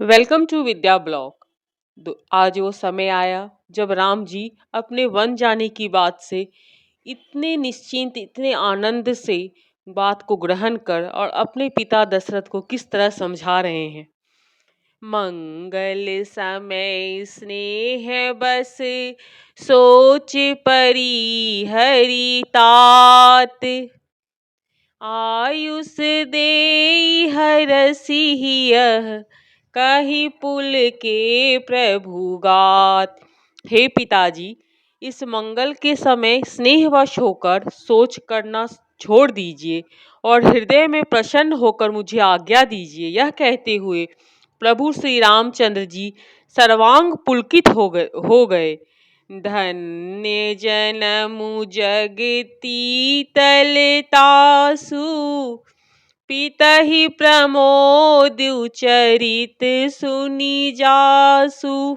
Welcome to Vidya blog. आज वो समय आया जब राम जी अपने वन जाने की बात से इतने निश्चिंत, इतने आनंद से बात को ग्रहण कर और अपने पिता दशरथ को किस तरह समझा रहे हैं। मंगल समय स्नेह बस सोच परी हरि तात, आयुष दे हरसि यह कहीं पुल के प्रभु गात। हे पिताजी, इस मंगल के समय स्नेहवश होकर सोच करना छोड़ दीजिए और हृदय में प्रसन्न होकर मुझे आज्ञा दीजिए। यह कहते हुए प्रभु श्री रामचंद्र जी सर्वांग पुलकित हो गए। धन्य जनमु जगती तलतासु, पितहि प्रमोद उचरित सुनि जासु।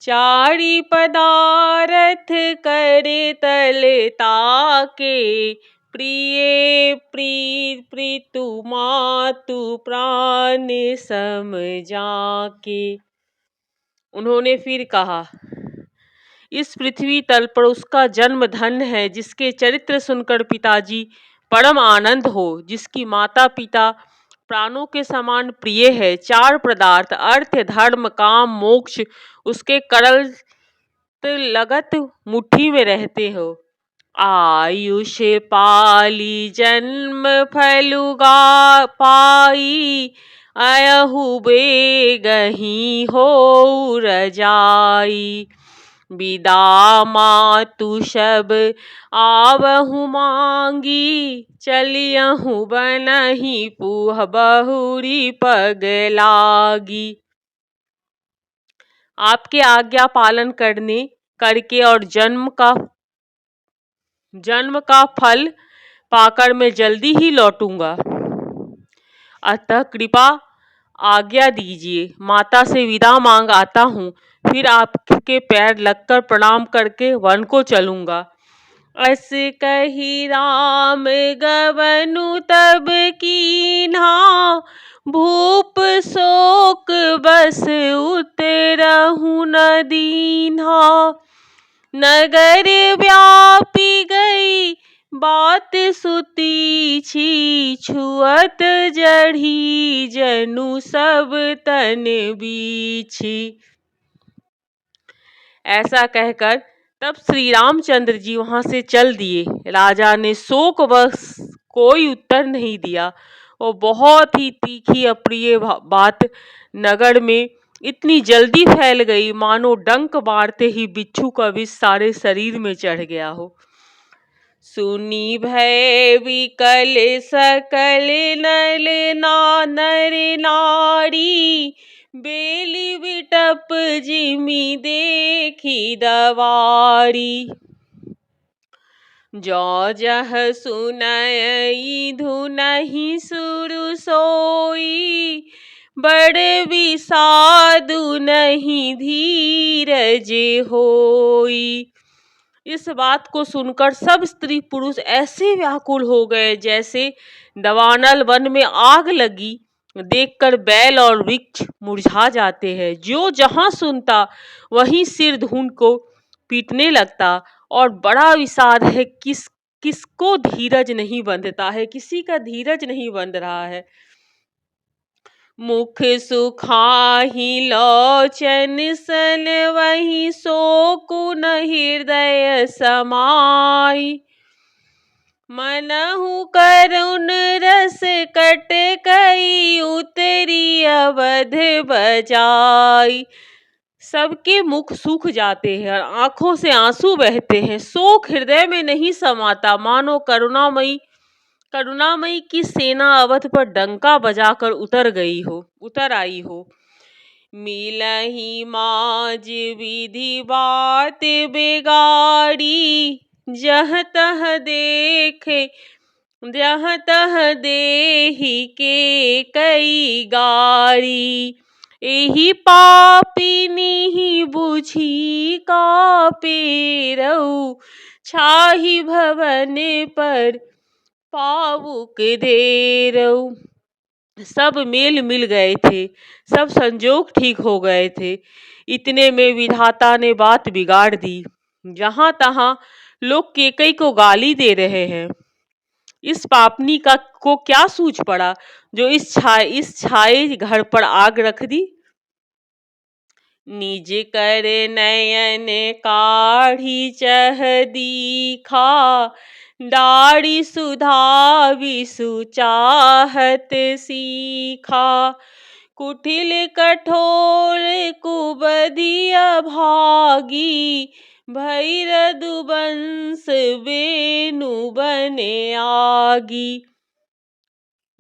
चारि पदारथ करे तलताके, प्रिय प्रीतु मातु प्राण सम जाके। उन्होंने फिर कहा, इस पृथ्वी तल पर उसका जन्म धन्य है जिसके चरित्र सुनकर पिताजी परम आनंद हो, जिसकी माता पिता प्राणों के समान प्रिय है। चार पदार्थ अर्थ धर्म काम मोक्ष उसके करल लगत मुट्ठी में रहते हो। आयुष पाली जन्म फलुगा पाई, अयहु बेगही हो रजाई। विदा मातु सब आवहु मांगी, चलियहु बनहि पुह बहुरी पग लागी। आपके आज्ञा पालन करके और जन्म का फल पाकर मैं जल्दी ही लौटूंगा। अतः कृपा आज्ञा दीजिए, माता से विदा मांग आता हूँ, फिर आपके पैर लगकर प्रणाम करके वन को चलूंगा। अस कही राम गवनु तब कीन्हा, भूप शोक बस उतरहु न दीन्हा। नगर व्यापी गई बात सुती छी, छुअत जढ़ी जनु सब तन बीछी। ऐसा कहकर तब श्री रामचंद्र जी वहां से चल दिए। राजा ने शोकवश कोई उत्तर नहीं दिया। वो बहुत ही तीखी अप्रिय बात नगर में इतनी जल्दी फैल गई मानो डंक मारते ही बिच्छू का विष सारे शरीर में चढ़ गया हो। सुनी भय विकल सकल नर नारी, बेली बिटप जिमि देखी दवारी। जो जह सुनई धुनहि सुरु सोई, बड़ विषादु नहीं धीरज होई। इस बात को सुनकर सब स्त्री पुरुष ऐसे व्याकुल हो गए जैसे दवानल वन में आग लगी देखकर बैल और वृक्ष मुरझा जाते हैं। जो जहां सुनता वहीं सिर ढूंढ को पीटने लगता। और बड़ा विषाद है, किसको धीरज नहीं बंधता है, किसी का धीरज नहीं बंध रहा है। मुख सुखाहि लोचन सन वही शोकुन हृदय समाई, मनहु करुण रस कट कई उतरी अवध बजाई। सबके मुख सूख जाते हैं और आंखों से आंसू बहते हैं। शोक हृदय में नहीं समाता, मानो करुणामयी की सेना अवध पर डंका बजाकर उतर आई हो। मिलहि माज विधि बात बिगाड़ी, जह तह देहि के कई गारी। एहि पापिनी बुझी कापे रहु, छाहि भवन पर पावुक धेरऊ। सब मेल मिल गए थे, सब संजोग ठीक हो गए थे। इतने में विधाता ने बात बिगाड़ दी। जहां तहां लोग केकई को गाली दे रहे हैं। इस पापनी का को क्या सूझ पड़ा जो इस छाए घर पर आग रख दी। निज कर नयन काढ़ी चह दीखा, डारी सुधा विसु चाहत सीखा। कुटिल कठोर कुबदिया भागी, भई रघुवंश बेनु बने आगी।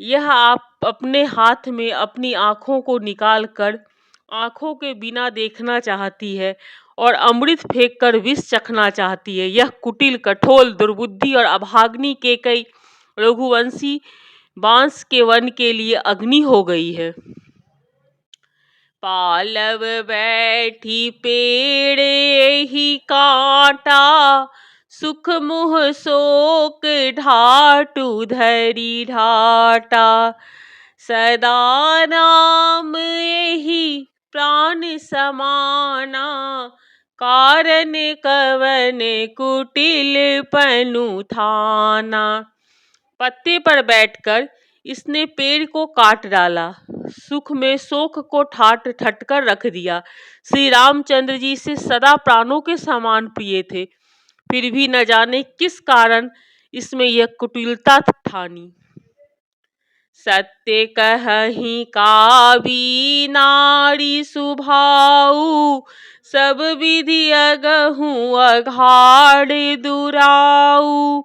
यह आप अपने हाथ में अपनी आंखों को निकाल कर आंखों के बिना देखना चाहती है और अमृत फेंक कर विष चखना चाहती है। यह कुटिल कठोर दुर्बुद्धि और अभाग्नि के कई रघुवंशी बांस के वन के लिए अग्नि हो गई है। पालव बैठी पेड़ ही कांटा, सुख मुह शोक ढाटू धरी ढाटा। सदा नाम यही प्राण समाना, कारण कवन कुटिल पनु थाना। पत्ते पर बैठकर इसने पेड़ को काट डाला, सुख में शोक को ठाट ठट कर रख दिया। श्री रामचंद्र जी से सदा प्राणों के समान प्रिय थे, फिर भी न जाने किस कारण इसमें यह कुटिलता ठानी। सत्य कहहीं काबी नारी सुभाऊ, सब विधि अगहूँ अघाड़ दुराऊ।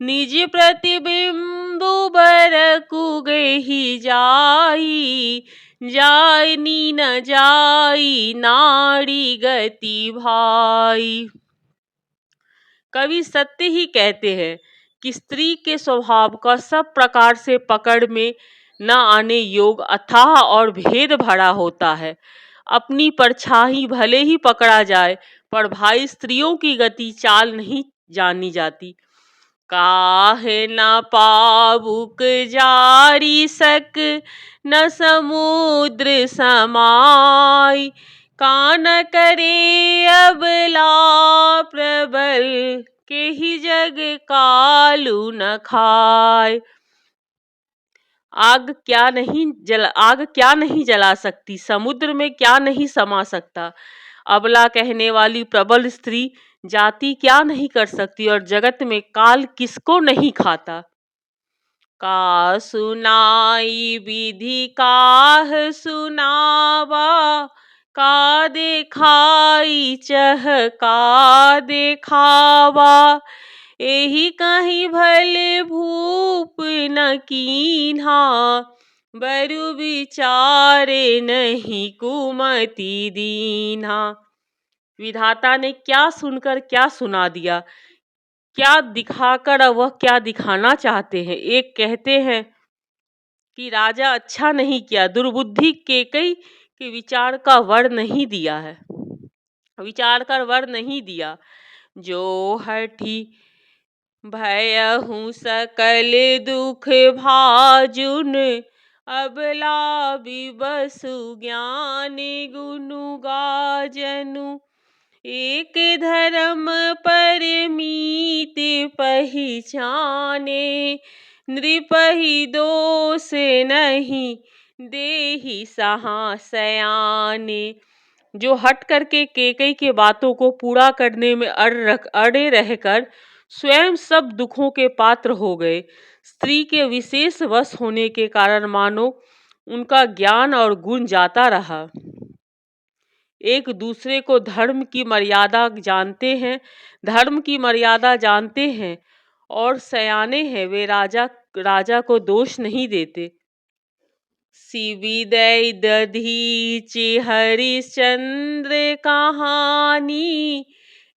निज प्रतिबिंबु बरकु गेहि जाई, जाई न जाई नारी गति भाई। कवि सत्य ही कहते हैं कि स्त्री के स्वभाव का सब प्रकार से पकड़ में न आने योग अथाह और भेद भरा होता है। अपनी परछाई भले ही पकड़ा जाए, पर भाई स्त्रियों की गति चाल नहीं जानी जाती। काहे न पाबुक जारी सक, न समुद्र समाई। कान करे अबला प्रबल, के ही जग कालू न खाए। आग क्या नहीं जला सकती, समुद्र में क्या नहीं समा सकता। अबला कहने वाली प्रबल स्त्री जाति क्या नहीं कर सकती, और जगत में काल किसको नहीं खाता। का सुनाई विधि काह सुनावा, का देखाई चह का देखावा। एही कहीं भले भूप न कीन्हा, बरु विचारे नहीं कुमति दीन्हा। विधाता ने क्या सुनकर क्या सुना दिया, क्या दिखाकर वह क्या दिखाना चाहते हैं। एक कहते हैं कि राजा अच्छा नहीं किया, दुर्बुद्धि केकई के विचार का वर नहीं दिया है, विचार कर वर नहीं दिया। जो हठी भयहु सकल दुख भाजुन, अबला विबसु ज्ञान गुनु गाजनु। एक धर्म परमीत पहिचाने, नृपहि दोष नहीं देहि सहासयाने। जो हट करके केकई के बातों को पूरा करने में अड़े रहकर स्वयं सब दुखों के पात्र हो गए। स्त्री के विशेष वश होने के कारण मानो उनका ज्ञान और गुण जाता रहा। एक दूसरे को धर्म की मर्यादा जानते हैं और सयाने हैं, वे राजा को दोष नहीं देते। शिविदय दधीच हरिश्चंद्र कहानी,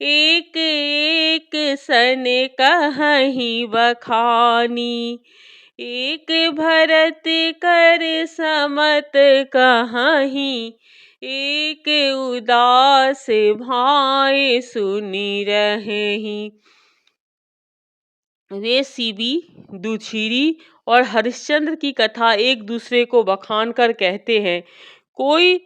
एक एक सन कहीं बखानी। एक भरत कर समत कहीं, एक उदास भाई सुनी रहें। वे शिवी, दुछिरी और हरिश्चंद्र की कथा एक दूसरे को बखान कर कहते हैं। कोई